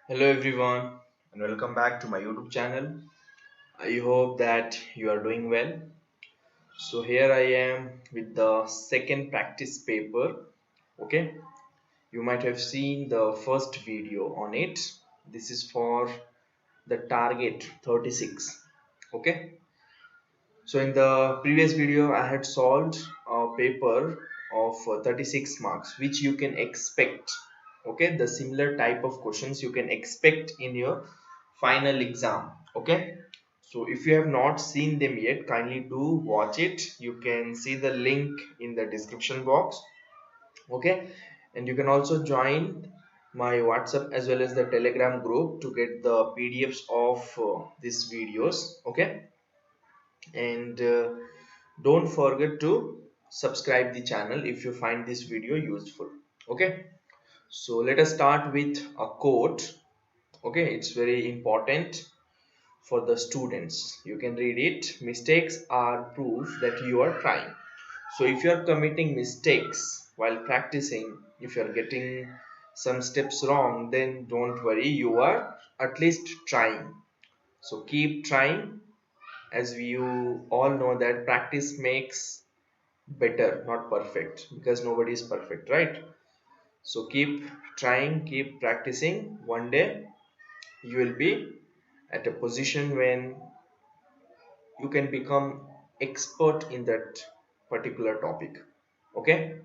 Hello everyone and welcome back to my YouTube channel. I hope that you are doing well. So here I am with the second practice paper. Okay, you might have seen the first video on it. This is for the target 36. Okay, so in the previous video I had solved a paper of 36 marks which you can expect. Okay, the similar type of questions you can expect in your final exam. Okay, so if you have not seen them yet, kindly do watch it. You can see the link in the description box. Okay, and you can also join my WhatsApp as well as the Telegram group to get the PDFs of these videos. Okay, and don't forget to subscribe the channel if you find this video useful. Okay, so let us start with a quote. Okay, it's very important for the students. You can read it. Mistakes are proof that you are trying. So if you are committing mistakes while practicing, if you are getting some steps wrong, then don't worry, you are at least trying. So keep trying, as you all know that practice makes better, not perfect, because nobody is perfect, right? So keep trying, keep practicing. One day you will be at a position when you can become expert in that particular topic. Okay,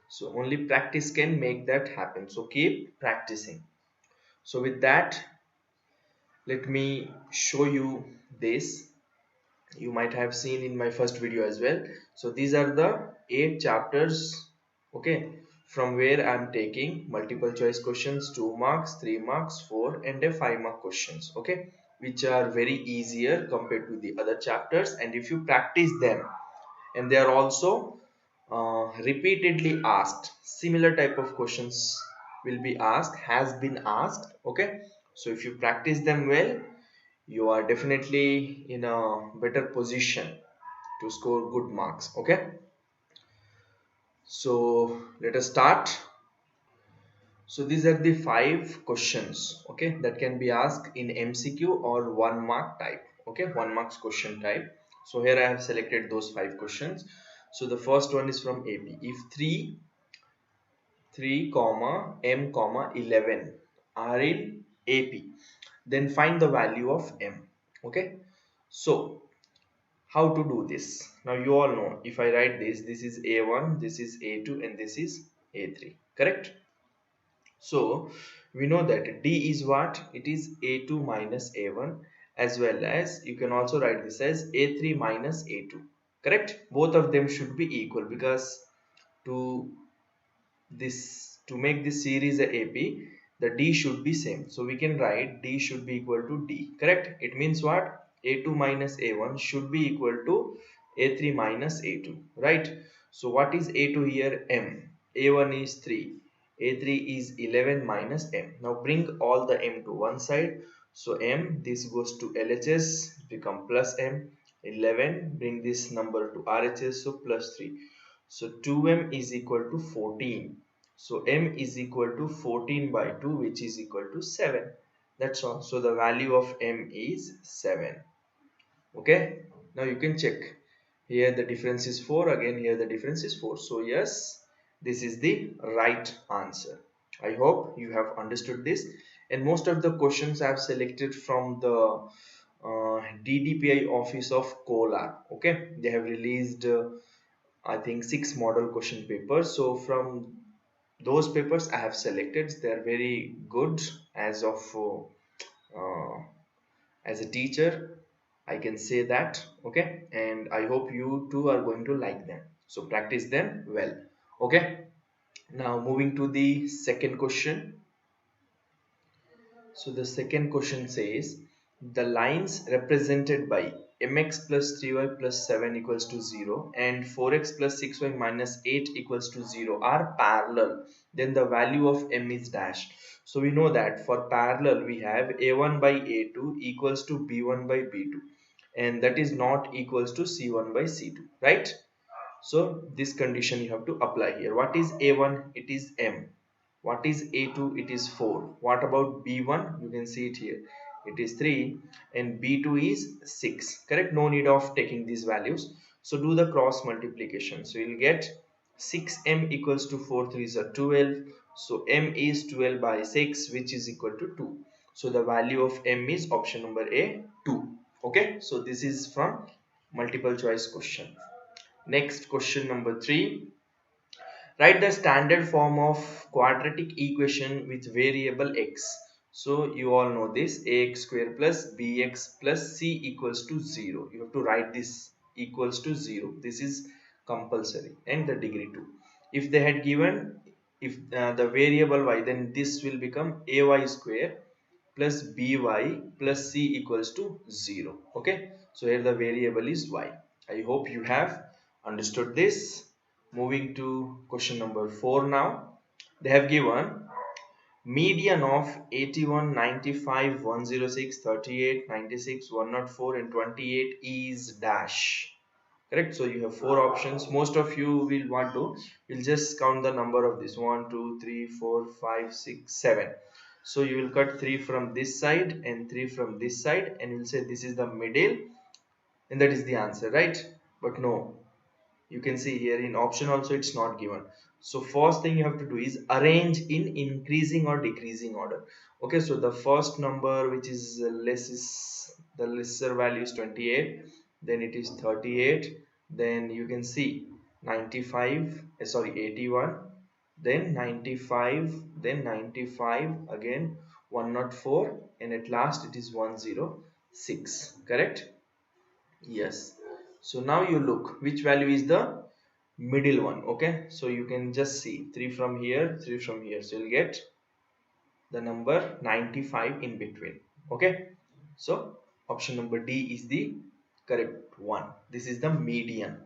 so only practice can make that happen, so keep practicing. So with that, let me show you this. You might have seen in my first video as well. So these are the 8 chapters. Okay, from where I'm taking multiple choice questions, 2 marks, 3 marks, 4 and a 5 mark questions. Okay, which are very easier compared to the other chapters, and if you practice them, and they are also repeatedly asked, similar type of questions will be asked, has been asked. Okay, so if you practice them well, you are definitely in a better position to score good marks. Okay, so let us start. So these are the 5 questions, okay, that can be asked in MCQ or 1 mark type. Okay, 1 marks question type. So here I have selected those 5 questions. So the first one is from AP. If 3 comma m comma 11 are in AP, then find the value of m. Okay, so how to do this? Now you all know, if I write this is A1, this is A2 and this is A3, correct? So we know that D is what? It is A2 minus A1, as well as you can also write this as A3 minus A2, correct? Both of them should be equal, because to to make this series a AP, the D should be same. So we can write D should be equal to D, correct? It means what? A2 minus A1 should be equal to A3 minus A2, right? So what is A2 here? M. A1 is 3. A3 is 11 minus M. Now bring all the M to one side. So M, this goes to LHS, become plus M. 11, bring this number to RHS, so plus 3. So 2m is equal to 14. So m is equal to 14 by 2, which is equal to 7. That's all. So the value of m is 7. Okay. Now you can check. Here the difference is 4. Again here the difference is 4. So yes, this is the right answer. I hope you have understood this. And most of the questions I have selected from the DDPI office of Kolar. Okay. They have released I think 6 model question papers. So from those papers I have selected, they are very good. As a teacher, I can say that. Okay, and I hope you too are going to like them. So practice them well. Okay, now moving to the second question. So the second question says the lines represented by mx plus 3y plus 7 equals to 0 and 4x plus 6y minus 8 equals to 0 are parallel. Then the value of m is dash. So we know that for parallel we have a1 by a2 equals to b1 by b2, and that is not equals to c1 by c2, right? So this condition you have to apply here. What is a1? It is m. What is A2? It is 4. What about B1? You can see it here, it is 3, and B2 is 6. Correct? No need of taking these values. So do the cross multiplication. So you'll get 6m equals to 4 3s are 12. So m is 12 by 6, which is equal to 2. So the value of m is option number A, 2. Okay, so this is from multiple choice question. Next, question number 3. Write the standard form of quadratic equation with variable x. So you all know this, ax square plus bx plus c equals to 0. You have to write this equals to 0. This is compulsory, and the degree 2. If they had given if the variable y, then this will become ay square plus by plus c equals to 0. Okay, so here the variable is y. I hope you have understood this. Moving to question number 4 now. They have given median of 81, 95, 106, 38, 96, 104 and 28 is dash. Correct? So you have 4 options. Most of you will want to, you'll just count the number of this 1, 2, 3, 4, 5, 6, 7. So you will cut 3 from this side and 3 from this side, and you'll say this is the middle, and that is the answer, right? But no, you can see here in option also it's not given. So first thing you have to do is arrange in increasing or decreasing order. Okay, so the first number which is less is the lesser value is 28, then it is 38, then you can see 95 sorry 81, then 95, then 95 again 104, and at last it is 106. Correct? Yes. So now you look which value is the middle one. Okay, so you can just see 3 from here, 3 from here, so you'll get the number 95 in between. Okay, so option number D is the correct one. This is the median.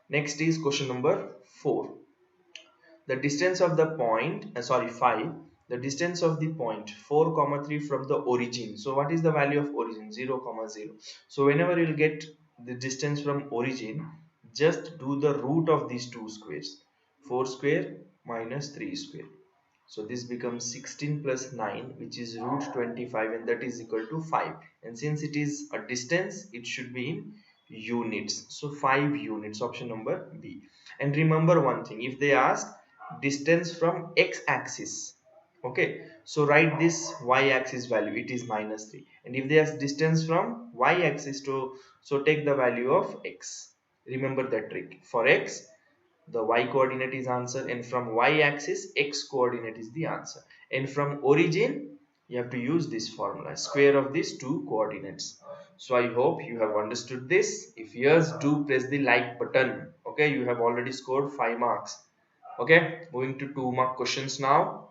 Next is question number 4. The distance of the point sorry 5, the distance of the point 4 comma 3 from the origin. So what is the value of origin? 0 comma 0. So whenever you'll get the distance from origin, just do the root of these two squares, 4 square minus 3 square. So this becomes 16 plus 9, which is root 25, and that is equal to 5. And since it is a distance, it should be in units. So 5 units, option number B. And remember one thing, if they ask distance from x-axis, okay, so write this y-axis value, it is minus 3. And if they ask distance from y-axis to, so take the value of x. Remember that trick. For x, the y coordinate is answer, and from y axis x coordinate is the answer, and from origin you have to use this formula, square of these two coordinates. So I hope you have understood this. If yes, do press the like button. Okay, you have already scored 5 marks. Okay, moving to 2-mark questions now.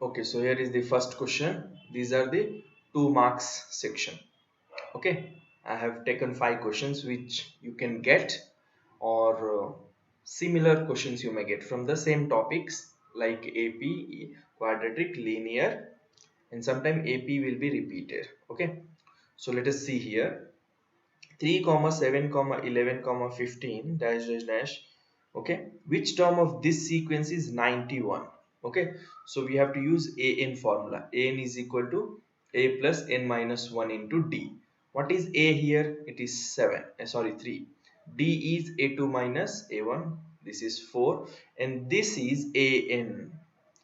Okay, so here is the first question. These are the 2 marks section. Okay, I have taken 5 questions which you can get, or similar questions you may get from the same topics like AP, quadratic, linear, and sometimes AP will be repeated. Okay, so let us see here. 3 comma 7 comma 11 comma 15 dash dash dash. Okay, which term of this sequence is 91? Okay, so we have to use an formula. An is equal to a plus n minus 1 into d. What is a here? It is 7 sorry 3. D is a2 minus a1, this is 4, and this is an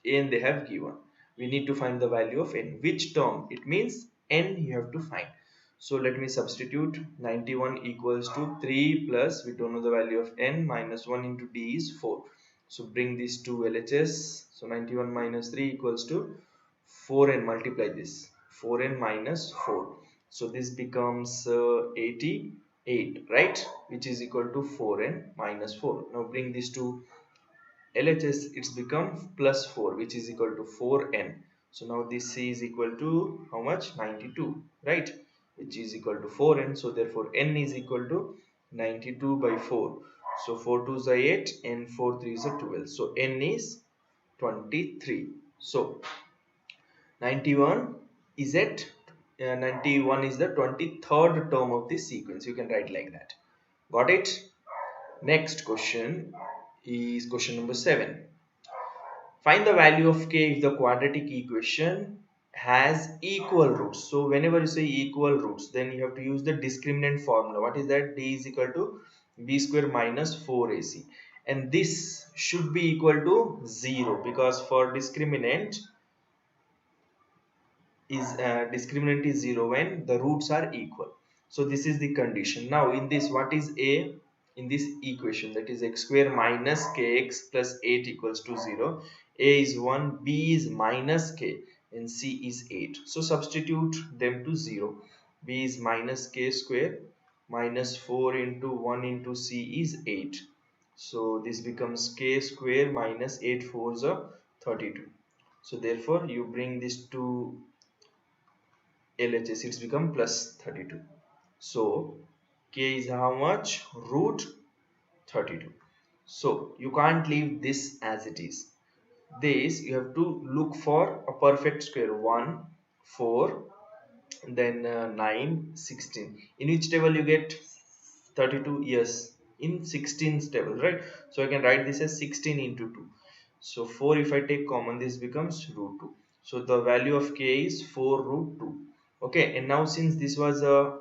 they have given. We need to find the value of n. Which term? It means n you have to find. So let me substitute. 91 equals to 3 plus, we don't know the value of n, minus 1 into d is 4. So bring these two LHS. So 91 minus 3 equals to 4, and multiply this 4n minus 4. So this becomes 88, right, which is equal to 4n minus 4. Now bring these two LHS, it's become plus 4, which is equal to 4n. So now this c is equal to how much? 92, right, which is equal to 4n. So therefore n is equal to 92 by 4. So 4 2s are 8 and 4 3s are 12. So n is 23. So 91 is at 91 is the 23rd term of this sequence. You can write like that. Got it? Next question is question number 7. Find the value of k if the quadratic equation has equal roots. So whenever you say equal roots, then you have to use the discriminant formula. What is that? D is equal to b square minus 4ac, and this should be equal to 0, because for discriminant is 0 when the roots are equal. So this is the condition. Now in this, what is a in this equation? That is x square minus kx plus 8 equals to 0. A is 1, b is minus k, and c is 8. So substitute them to 0. B is minus k square minus 4 into 1 into c is 8. So this becomes k square minus 8 fours are 32. So therefore you bring this to LHS, it's become plus 32. So k is how much? Root 32. So you can't leave this as it is. This you have to look for a perfect square. 1, 4, then 9, 16. In which table you get 32? Yes, in 16th table, right? So I can write this as 16 into 2. So 4, if I take common, this becomes root 2. So the value of k is 4 root 2. Okay, and now since this was a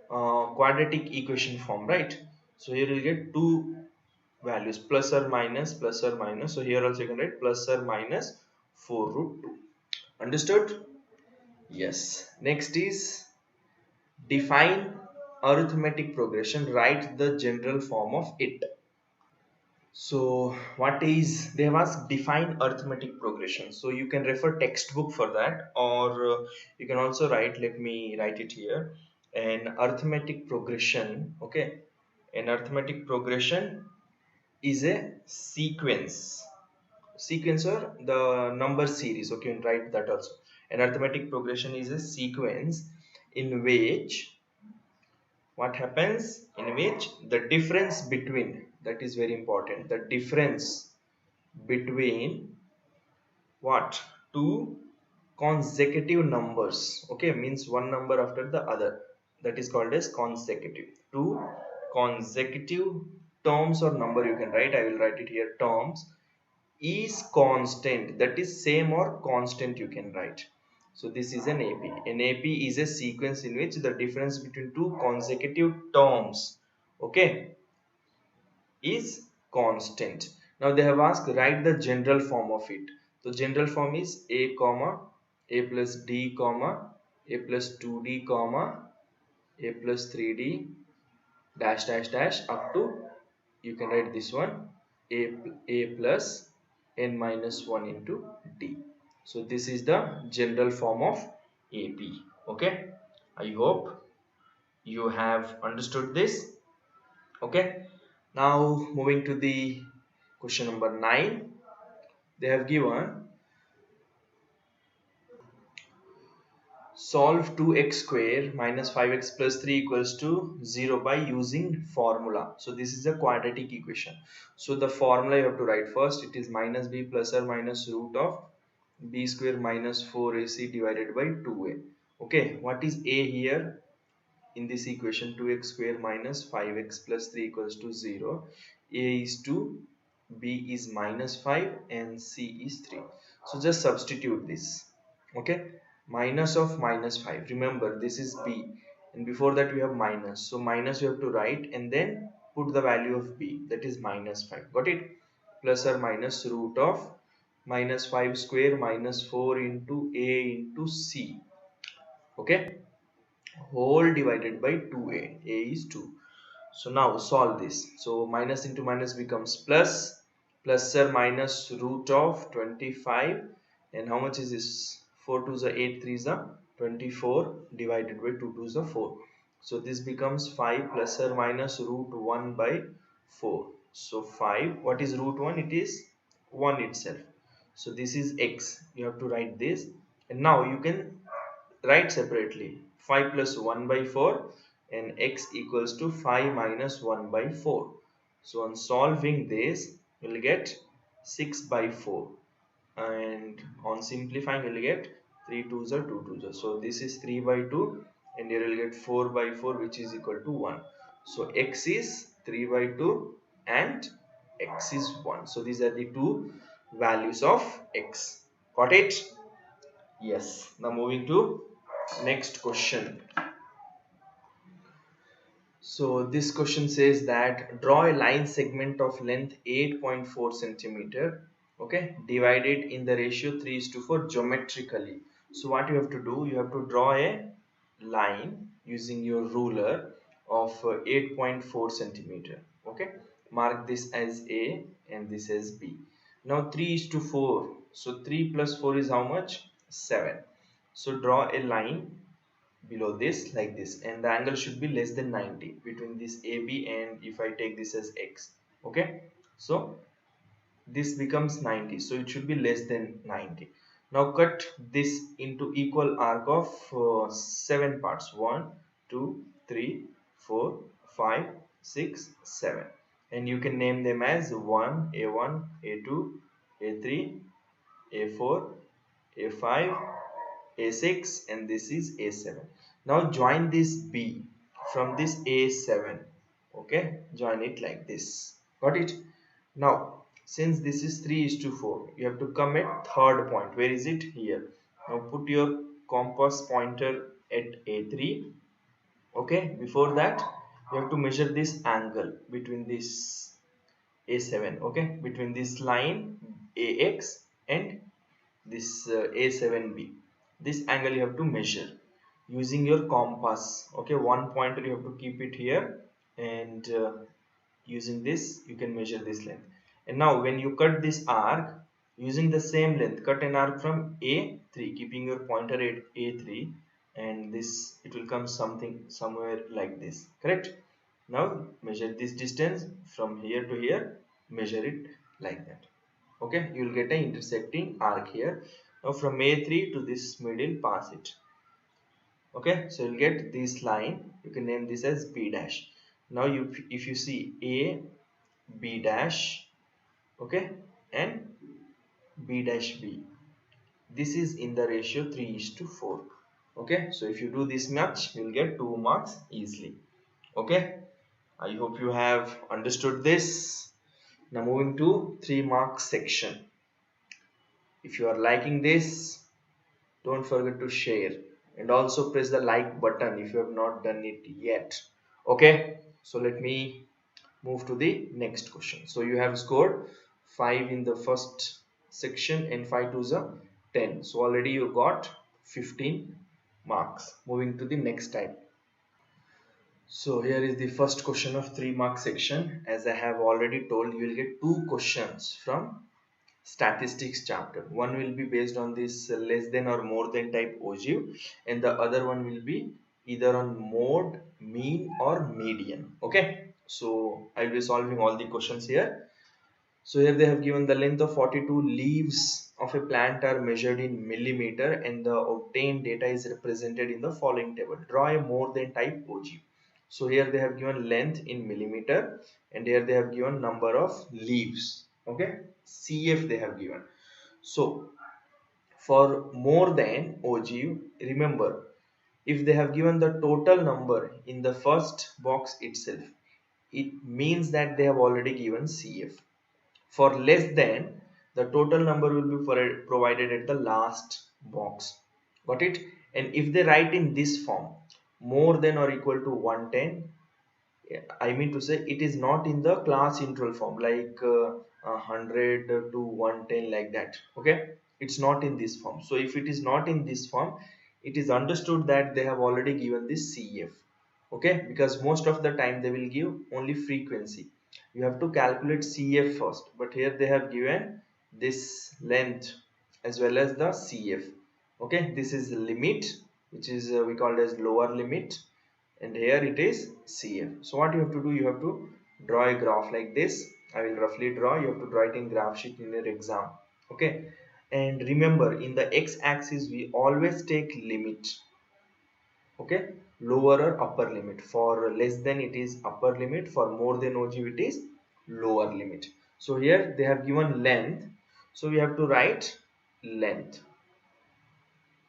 quadratic equation form, right? So here you'll get two values, plus or minus, plus or minus. So here also you can write plus or minus 4 root 2. Understood? Yes. Next is define arithmetic progression. Write the general form of it. So what is, they have asked define arithmetic progression. So you can refer textbook for that, or you can also write, let me write it here, an arithmetic progression. Okay, an arithmetic progression is a sequence or the number series. Okay, you can write that also. An arithmetic progression is a sequence in which what happens, in which the difference between, that is very important, the difference between what, two consecutive numbers, okay, means one number after the other, that is called as consecutive. Two consecutive terms or number you can write, I will write it here, terms is constant, that is same or constant you can write. So this is an AP. An AP is a sequence in which the difference between two consecutive terms, okay, is constant. Now they have asked write the general form of it. The general form is a comma a plus d comma a plus 2d comma a plus 3d dash dash dash up to, you can write this one, a plus n minus 1 into d. So this is the general form of AP. Okay, I hope you have understood this. Okay, now moving to the question number 9. They have given solve 2x square minus 5x plus 3 equals to 0 by using formula. So this is a quadratic equation. So the formula you have to write first. It is minus b plus or minus root of b square minus 4ac divided by 2a. Okay, what is a here? In this equation, 2x square minus 5x plus 3 equals to 0. A is 2, b is minus 5, and c is 3. So just substitute this. Okay, minus of minus 5, remember this is b, and before that we have minus, so minus you have to write and then put the value of b, that is minus 5. Got it? Plus or minus root of minus 5 square minus 4 into a into c. Okay, whole divided by 2a. A is 2. So now solve this. So minus into minus becomes plus, plus or minus root of 25, and how much is this? 4 2s are 8, 3s are 24 divided by 2 2s are 4. So this becomes 5 plus or minus root 1 by 4. So 5, what is root 1? It is 1 itself. So this is x. You have to write this, and now you can write separately. 5 plus 1 by 4, and x equals to 5 minus 1 by 4. So on solving this, we'll get 6 by 4, and on simplifying we'll get 3 2s are 2 2s are. So this is 3 by 2, and here we'll get 4 by 4, which is equal to 1. So x is 3 by 2 and x is 1. So these are the two values of x. Got it? Yes. Now moving to next question. So this question says that draw a line segment of length 8.4 centimeter, okay, divided in the ratio 3:4 geometrically. So what you have to do, you have to draw a line using your ruler of 8.4 centimeter, okay. Mark this as A and this as B. Now 3:4, so 3 plus 4 is how much? 7. So draw a line below this like this, and the angle should be less than 90 between this AB, and if I take this as x, okay, so this becomes 90, so it should be less than 90. Now cut this into equal arc of 7 parts: 1 2 3 4 5 6 7, and you can name them as 1 A1 A2 A3 A4 A5 A6, and this is A7. Now join this B from this A7, okay, join it like this. Got it? Now since this is 3:4, you have to come at third point. Where is it? Here. Now put your compass pointer at A3, okay. Before that, you have to measure this angle between this A7, okay, between this line AX and this A7B. This angle you have to measure using your compass, okay. One pointer you have to keep it here, and using this you can measure this length. And now when you cut this arc using the same length, cut an arc from A3 keeping your pointer at A3, and this it will come something somewhere like this, correct? Now measure this distance from here to here, measure it like that, okay. You will get an intersecting arc here. Now from A3 to this middle, pass it, okay. So you'll get this line, you can name this as B dash. Now you, if you see A B dash, okay, and B dash B, this is in the ratio 3:4, okay. So if you do this much, you'll get 2 marks easily, okay. I hope you have understood this. Now moving to 3 mark section. If you are liking this, don't forget to share and also press the like button if you have not done it yet, okay. So let me move to the next question. So you have scored 5 in the first section and 5 to the 10, so already you got 15 marks. Moving to the next type. So here is the first question of 3 mark section. As I have already told, you will get 2 questions from statistics chapter. One will be based on this less than or more than type ogive, and the other one will be either on mode, mean or median, okay. So I'll be solving all the questions here. So here they have given the length of 42 leaves of a plant are measured in millimeter, and the obtained data is represented in the following table. Draw a more than type ogive. So here they have given length in millimeter, and here they have given number of leaves, okay. CF they have given. So for more than ogive, remember, if they have given the total number in the first box itself, it means that they have already given CF. For less than, the total number will be provided at the last box. Got it? And if they write in this form, more than or equal to 110, I mean to say it is not in the class interval form like 100 to 110 like that, okay. It's not in this form. So if it is not in this form, it is understood that they have already given this CF, okay, because most of the time they will give only frequency. You have to calculate CF first, but here they have given this length as well as the CF, okay. This is limit, which is we call it as lower limit, and here it is CF. So what you have to do, you have to draw a graph like this. I will roughly draw. You have to draw it in graph sheet in your exam, okay. And remember, in the x-axis we always take limit, okay, lower or upper limit. For less than it is upper limit, for more than ogive it is lower limit. So here they have given length, so we have to write length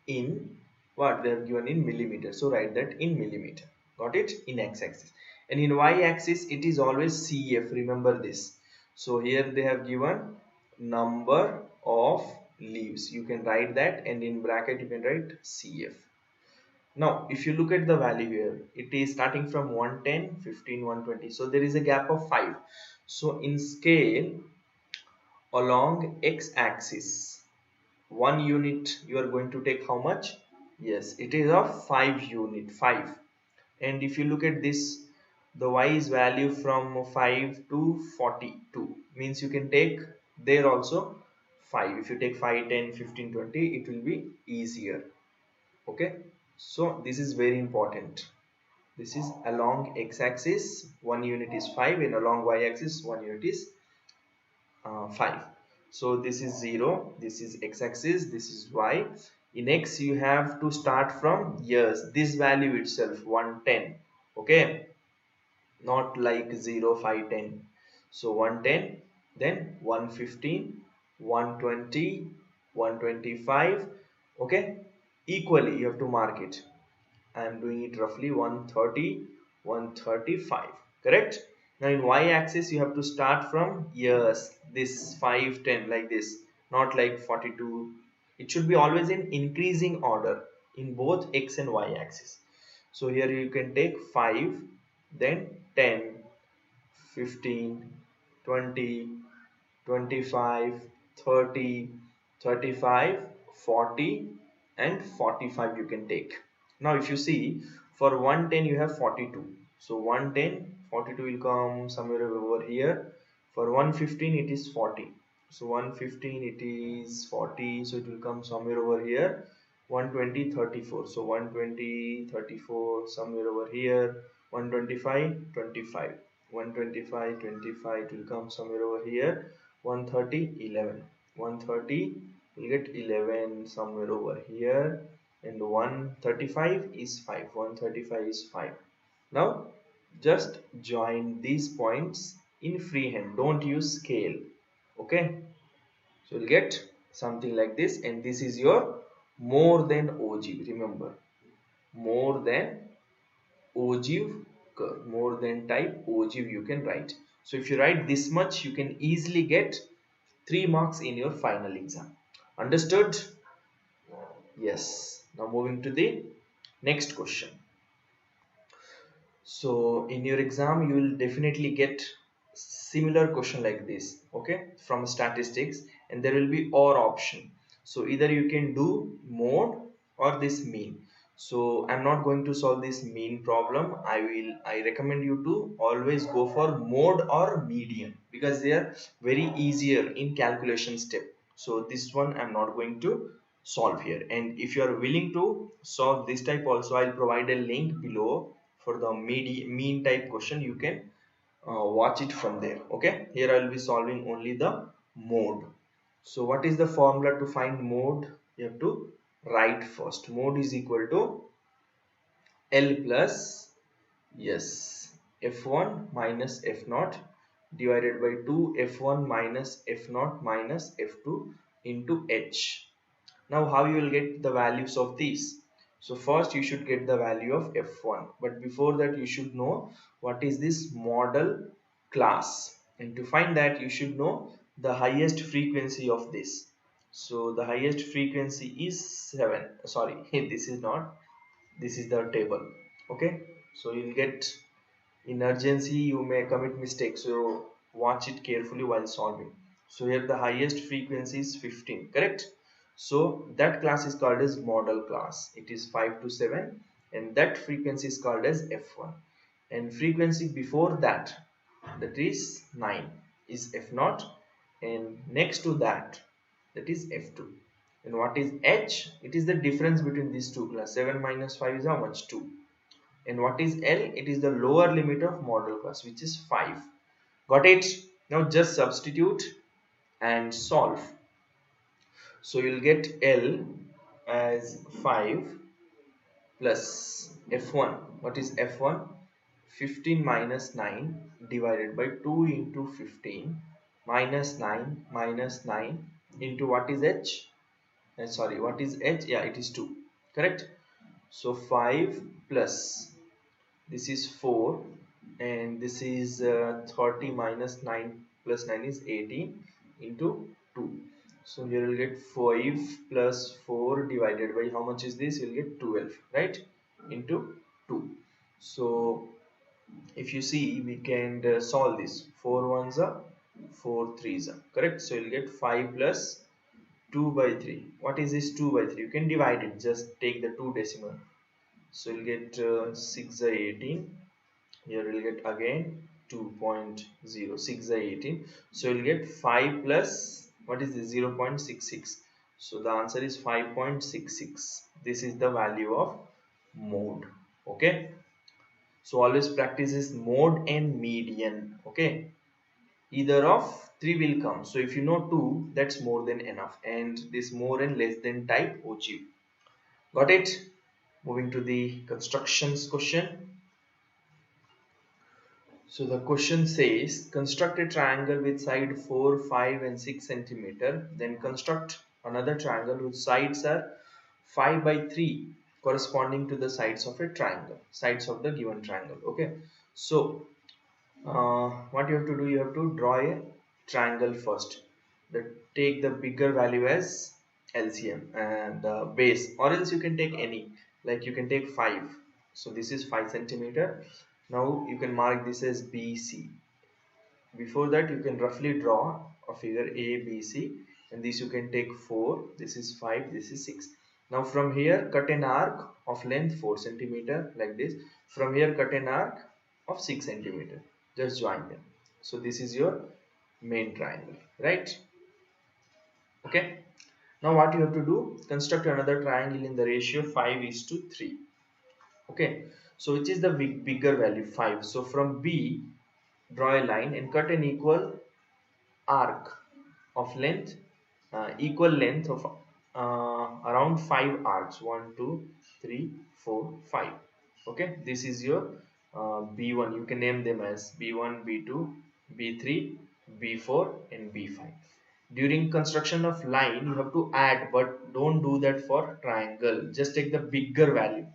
in what they have given in millimeter, so write that in millimeter. Got it? In x-axis. And in y-axis it is always CF, remember this. So here they have given number of leaves. You can write that, and in bracket you can write CF. Now if you look at the value here, it is starting from 110, 15, 120, so there is a gap of 5. So in scale along x-axis, 1 unit you are going to take how much? Yes, it is of 5 unit, 5. And if you look at this, the y is value from 5 to 42, means you can take there also 5. If you take 5, 10, 15, 20, it will be easier. Okay, so this is very important. This is along x-axis, 1 unit is 5, and along y-axis 1 unit is 5. So this is 0, this is x-axis, this is y. In x you have to start from years, this value itself 110. Okay, not like 0, 5, 10. So 110, then 115, 120, 125. Okay, equally you have to mark it. I am doing it roughly 130, 135. Correct? Now in y-axis you have to start from years. This 5, 10 like this, not like 42. It should be always in increasing order in both x and y-axis. So here you can take 5, then 10, 15, 20, 25, 30, 35, 40, and 45 you can take. Now if you see, for 110 you have 42. So 110, 42 will come somewhere over here. For 115 it is 40. So 115 it is 40, so it will come somewhere over here. 120, 34. So 120, 34 somewhere over here. 125, 25. 125, 25, it will come somewhere over here. 130, 11. 130 will get 11 somewhere over here, and 135 is 5. 135 is 5. Now just join these points in freehand, don't use scale. Okay, so you'll get something like this, and this is your more than ogive. Remember, more than ogive curve, more than type ogive you can write. So if you write this much, you can easily get 3 marks in your final exam. Understood? Yes. Now moving to the next question. So in your exam you will definitely get similar question like this, okay, from statistics, and there will be or option. So either you can do mode or this mean. So I'm not going to solve this mean problem. I recommend you to always go for mode or median, because they are very easier in calculation step. So this one I'm not going to solve here. And if you are willing to solve this type also, I'll provide a link below for the mean type question. You can watch it from there. Okay, here I will be solving only the mode. So what is the formula to find mode? You have to write first. Mode is equal to L plus, yes, F1 minus F0 divided by 2 F1 minus F0 minus F2 into H. Now how you will get the values of these? So first you should get the value of F1, but before that you should know what is this model class, and to find that you should know the highest frequency of this. So the highest frequency is 7. Sorry, this is not, this is the table. Okay, so you'll get, in urgency you may commit mistakes, so watch it carefully while solving. So here the highest frequency is 15, correct? So that class is called as model class. It is 5 to 7, and that frequency is called as F1. And frequency before that, that is 9, is F0, and next to that, that is F2. And what is H? It is the difference between these two class. 7 minus 5 is how much? 2. And what is L? It is the lower limit of model class, which is 5. Got it? Now just substitute and solve. So you'll get L as 5 plus F1. What is F1? 15 minus 9 divided by 2 into 15 minus 9 into what is H? Sorry, what is H? Yeah, it is 2. Correct? So 5 plus, this is 4, and this is 30 minus 9 plus 9 is 18 into 2. So here you'll get 5 plus 4 divided by how much is this? You'll get 12, right? Into 2. So if you see, we can solve this. 4 ones are 4 threes are, correct? So you'll get 5 plus 2 by 3. What is this 2 by 3? You can divide it, just take the 2 decimal. So you'll get 6 by 18. Here you'll get again 2.0. 6 by 18. So you'll get 5 plus, what is this? 0.66. So the answer is 5.66. This is the value of mode. Okay, so always practice this mode and median. Okay, either of 3 will come. So if you know 2, that's more than enough. And this more and less than type OG. Got it? Moving to the constructions question. So the question says, construct a triangle with side 4, 5 and 6 centimeter. Then construct another triangle whose sides are 5 by 3 corresponding to the sides of a triangle, sides of the given triangle. Okay, so what you have to do, you have to draw a triangle first. Take the bigger value as LCM and the base, or else you can take any, like you can take 5. So this is 5 centimeter. Now you can mark this as BC. Before that, you can roughly draw a figure ABC, and this you can take 4. This is 5. This is 6. Now from here, cut an arc of length 4 centimeter like this. From here, cut an arc of 6 centimeter. Just join them. So this is your main triangle, right? Okay. Now what you have to do, construct another triangle in the ratio 5:3. Okay, so which is the bigger value? 5. So from B, draw a line and cut an arc of length, equal length of around 5 arcs. 1 2 3 4 5. Okay, this is your B1. You can name them as B1, B2, B3, B4 and B5. During construction of line, you have to add, but don't do that for triangle. Just take the bigger value.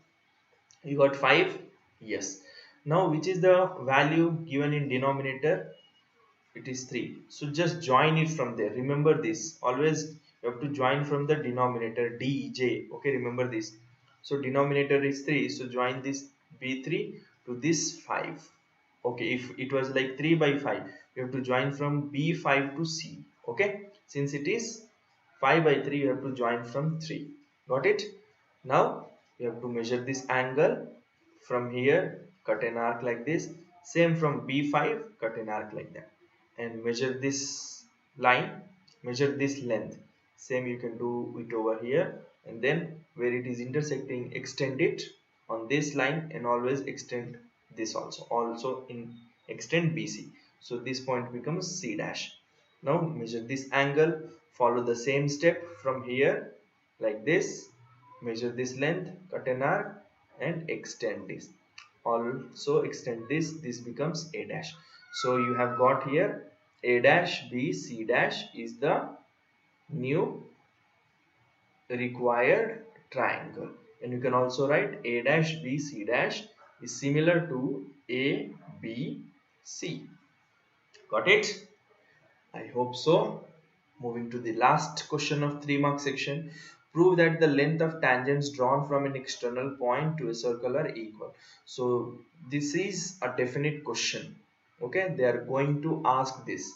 You got 5? Yes. Now which is the value given in denominator? It is 3. So just join it from there. Remember this. Always you have to join from the denominator dj. Okay, remember this. So denominator is 3. So join this b3 to this 5. Okay, if it was like 3 by 5, you have to join from b5 to c. Okay, since it is 5 by 3, you have to join from 3. Got it? Now you have to measure this angle. From here, cut an arc like this. Same from b5, cut an arc like that. And measure this line, measure this length. Same you can do it over here. And then where it is intersecting, extend it on this line, and always extend this also in extend BC. So this point becomes C dash. Now measure this angle, follow the same step from here like this, measure this length, cut an arc and extend this. Also extend this becomes A dash. So you have got here A dash B C dash is the new required triangle, and you can also write A dash B C dash is similar to A B C. Got it? I hope so. Moving to the last question of 3 mark section. Prove that the length of tangents drawn from an external point to a circle are equal. So this is a definite question. Okay, they are going to ask this.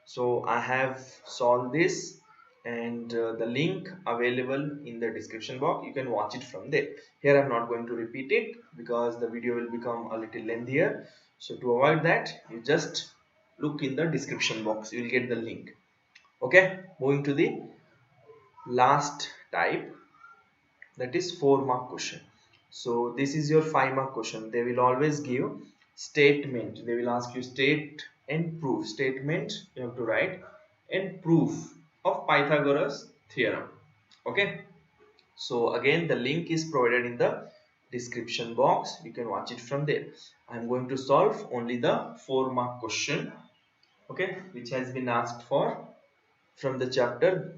So I have solved this, and the link available in the description box. You can watch it from there. Here I'm not going to repeat it because the video will become a little lengthier. So to avoid that, you just look in the description box. You will get the link. Okay, moving to the last type, that is 4 mark question. So this is your 5 mark question. They will always give statement. They will ask you state and proof. Statement you have to write, and proof of Pythagoras theorem. Okay, so again the link is provided in the description box. You can watch it from there. I'm going to solve only the 4 mark question, okay, which has been asked for from the chapter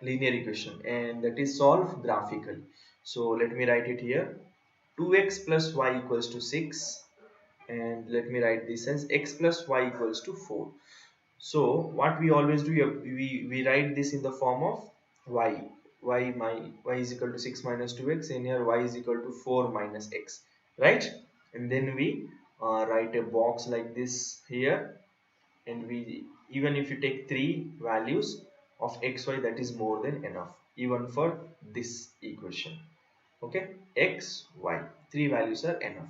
linear equation, and that is solved graphically. So let me write it here. 2x plus y equals to 6, and let me write this as x plus y equals to 4. So what we always do, we write this in the form of y. Y is equal to 6 minus 2x, and here y is equal to 4 minus x, right? And then we write a box like this here, and we, even if you take three values of xy, that is more than enough even for this equation. Okay, x, y, three values are enough.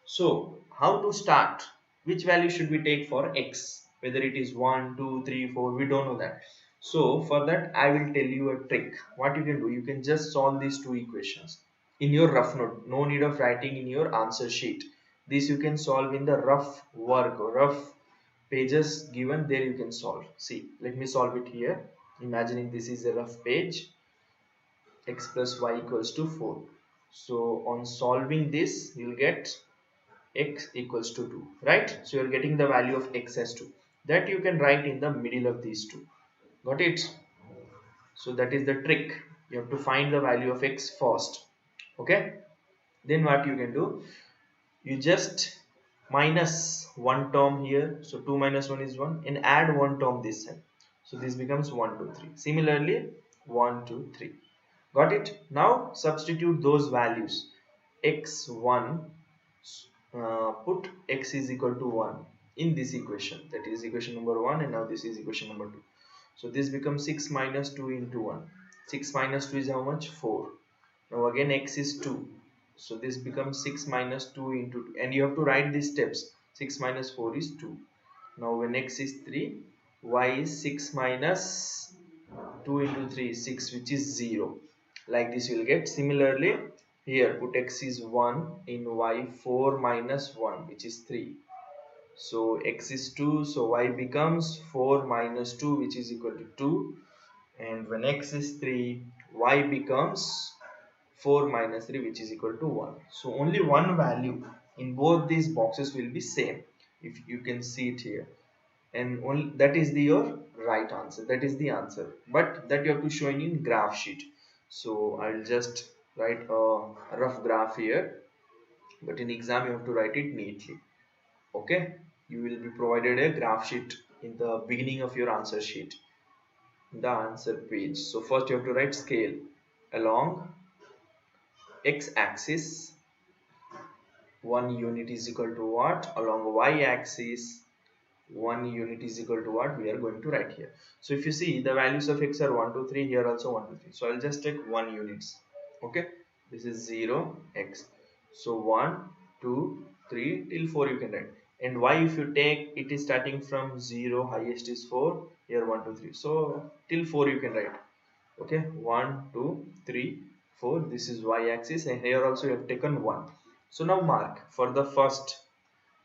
So how to start? Which value should we take for x? Whether it is 1, 2, 3, 4, we don't know that. So for that I will tell you a trick. What you can do, you can just solve these two equations in your rough note. No need of writing in your answer sheet. This you can solve in the rough work or rough pages given there, you can solve. See, let me solve it here. Imagining this is a rough page, x plus y equals to 4. So on solving this, you'll get x equals to 2, right? So you're getting the value of x as 2, that you can write in the middle of these two. Got it? So that is the trick. You have to find the value of x first. Okay, then what you can do, you just minus one term here. So 2 minus 1 is 1, and add one term this side. So this becomes 1, 2, 3. Similarly 1, 2, 3. Got it? Now substitute those values. X1, put x is equal to 1 in this equation, that is equation number 1, and now this is equation number 2. So this becomes 6 minus 2 into 1. 6 minus 2 is how much? 4. Now again x is 2, so this becomes 6 minus 2 into 2, and you have to write these steps. 6 minus 4 is 2. Now when x is 3, y is 6 minus 2 into 3 is 6, which is 0. Like this you will get. Similarly here, put x is 1 in y, 4 minus 1, which is 3. So x is 2, so y becomes 4 minus 2, which is equal to 2. And when x is 3, y becomes 4 minus 3, which is equal to 1. So only one value in both these boxes will be same, if you can see it here, and only that is your right answer. That is the answer, but that you have to show in graph sheet. So I'll just write a rough graph here, but in exam you have to write it neatly. Okay, you will be provided a graph sheet in the beginning of your answer sheet, the answer page. So first you have to write scale along x-axis. 1 unit is equal to what? Along y-axis, 1 unit is equal to what? We are going to write here. So if you see, the values of x are 1, 2, 3, here also 1, 2, 3. So I'll just take 1 units. Okay, this is 0 x. So 1, 2, 3 till 4 you can write. And y, if you take, it is starting from 0, highest is 4, here 1, 2, 3. So till 4 you can write. Okay, 1, 2, 3, 4. This is y-axis, and here also you have taken 1. So now mark for the first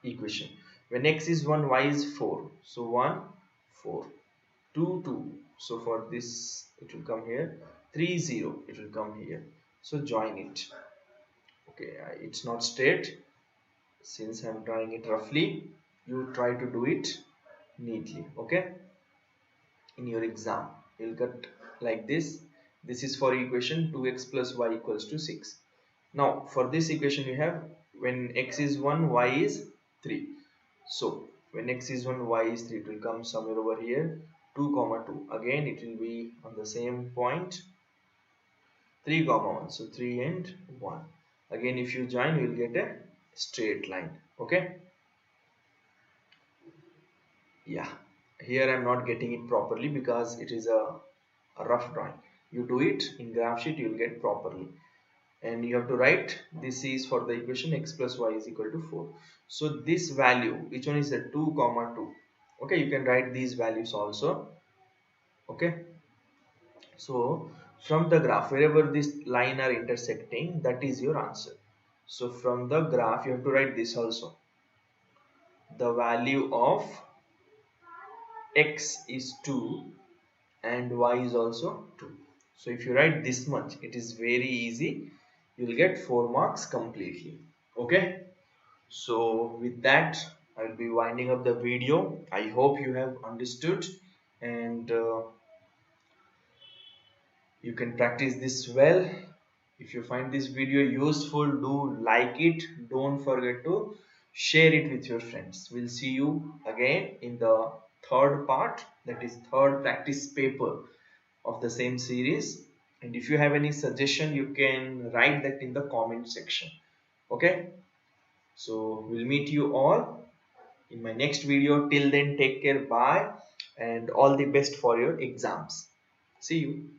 equation. When x is 1, y is 4. So 1, 4. 2, 2. So for this, it will come here. 3, 0. It will come here. So join it. Okay, it's not straight. Since I'm drawing it roughly, you try to do it neatly. Okay, in your exam, you'll get like this. This is for equation 2x plus y equals to 6. Now for this equation you have, when x is 1, y is 3. So when x is 1, y is 3, it will come somewhere over here. 2 comma 2, again it will be on the same point. 3 comma 1, so 3 and 1. Again if you join, you will get a straight line. Okay, yeah, here I'm not getting it properly because it is a rough drawing. You do it in graph sheet, you will get properly. And you have to write, this is for the equation x plus y is equal to 4. So this value, which one is the 2 comma 2? Okay, you can write these values also. Okay, so from the graph, wherever this line are intersecting, that is your answer. So from the graph you have to write this also. The value of x is 2 and y is also 2. So if you write this much, it is very easy. You will get 4 marks completely. Okay, so with that, I will be winding up the video. I hope you have understood, and you can practice this well. If you find this video useful, do like it. Don't forget to share it with your friends. We'll see you again in the third part, that is third practice paper of the same series. And if you have any suggestion, you can write that in the comment section. Okay, so we'll meet you all in my next video. Till then, take care, bye, and all the best for your exams. See you.